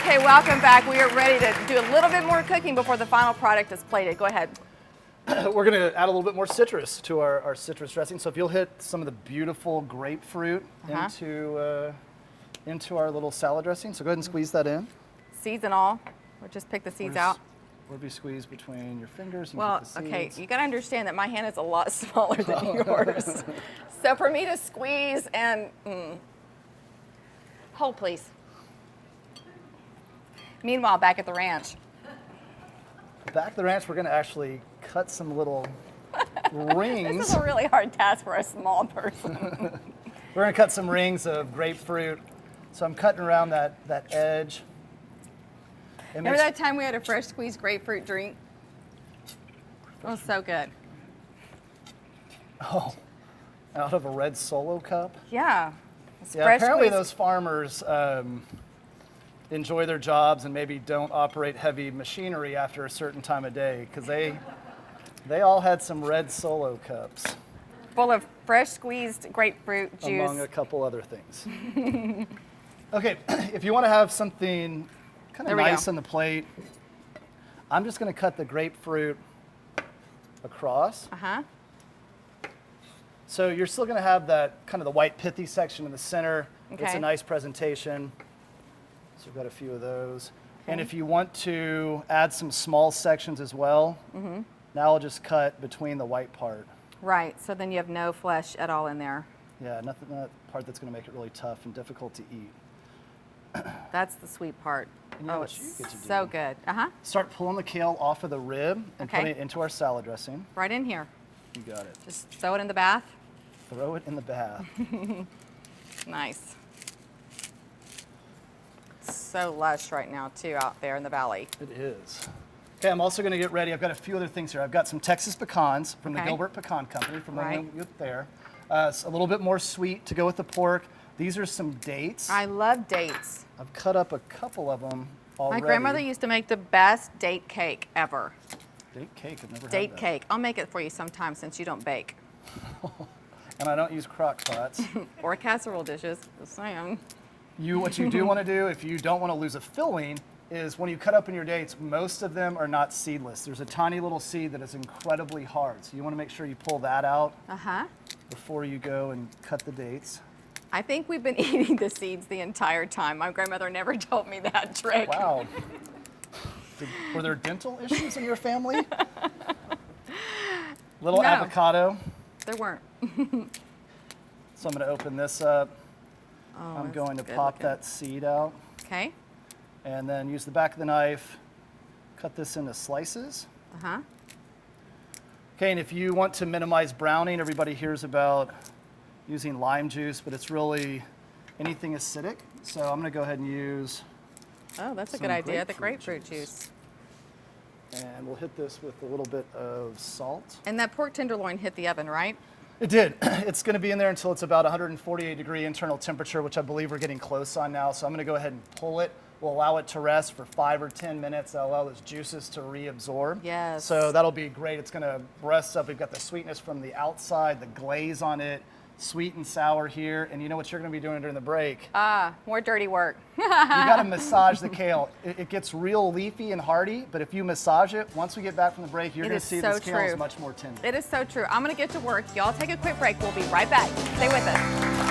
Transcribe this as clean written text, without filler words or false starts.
Okay, welcome back. We are ready to do a little bit more cooking before the final product is plated. Go ahead. We're going to add a little bit more citrus to our citrus dressing. So if you'll hit some of the beautiful grapefruit into our little salad dressing. So go ahead and squeeze that in. Seeds and all, or just pick the seeds out? Or be squeezed between your fingers. And well, okay, you got to understand that my hand is a lot smaller than yours. So for me to squeeze and, hold please. Meanwhile, back at the ranch. Back at the ranch, we're going to actually cut some little rings. This is a really hard task for a small person. We're going to cut some rings of grapefruit. So I'm cutting around that edge. Remember that time we had a fresh squeezed grapefruit drink? It was so good. Oh, out of a red Solo cup? Yeah. Yeah, apparently those farmers enjoy their jobs and maybe don't operate heavy machinery after a certain time of day, because they all had some red Solo cups. Full of fresh squeezed grapefruit juice. Among a couple other things. Okay, if you want to have something kind of nice on the plate, I'm just going to cut the grapefruit across. So you're still going to have that kind of the white pithy section in the center. Okay. It's a nice presentation. So we've got a few of those. Okay. And if you want to add some small sections as well, now I'll just cut between the white part. Right, so then you have no flesh at all in there. Yeah, not part that's going to make it really tough and difficult to eat. That's the sweet part. Oh, it's so good. Start pulling the kale off of the rib and putting it into our salad dressing. Right in here. You got it. Just throw it in the bath? Throw it in the bath. Nice. It's so lush right now, too, out there in the valley. It is. Okay, I'm also going to get ready. I've got a few other things here. I've got some Texas pecans from the Gilbert Pecan Company from there. It's a little bit more sweet to go with the pork. These are some dates. I love dates. I've cut up a couple of them already. My grandmother used to make the best date cake ever. Date cake? I've never had that. Date cake. I'll make it for you sometime since you don't bake. And I don't use crock pots. Or casserole dishes, just saying. What you do want to do, if you don't want to lose a filling, is when you cut up in your dates, most of them are not seedless. There's a tiny little seed that is incredibly hard. So you want to make sure you pull that out before you go and cut the dates. I think we've been eating the seeds the entire time. My grandmother never told me that trick. Wow. Were there dental issues in your family? Little avocado. There weren't. So I'm going to open this up. Oh, I'm going to pop that seed out. Okay. And then use the back of the knife, cut this into slices. Okay, and if you want to minimize browning, everybody hears about using lime juice, but it's really anything acidic. So I'm going to go ahead and use that's a good idea, the grapefruit juice. And we'll hit this with a little bit of salt. And that pork tenderloin hit the oven, right? It did. It's going to be in there until it's about 148-degree internal temperature, which I believe we're getting close on now. So I'm going to go ahead and pull it. We'll allow it to rest for 5 or 10 minutes. That'll allow those juices to reabsorb. Yes. So that'll be great. It's going to rest up. We've got the sweetness from the outside, the glaze on it, sweet and sour here. And you know what you're going to be doing during the break? More dirty work. You got to massage the kale. It gets real leafy and hearty, but if you massage it, once we get back from the break, you're going to see this kale is much more tender. It is so true. I'm going to get to work. Y'all take a quick break. We'll be right back. Stay with us.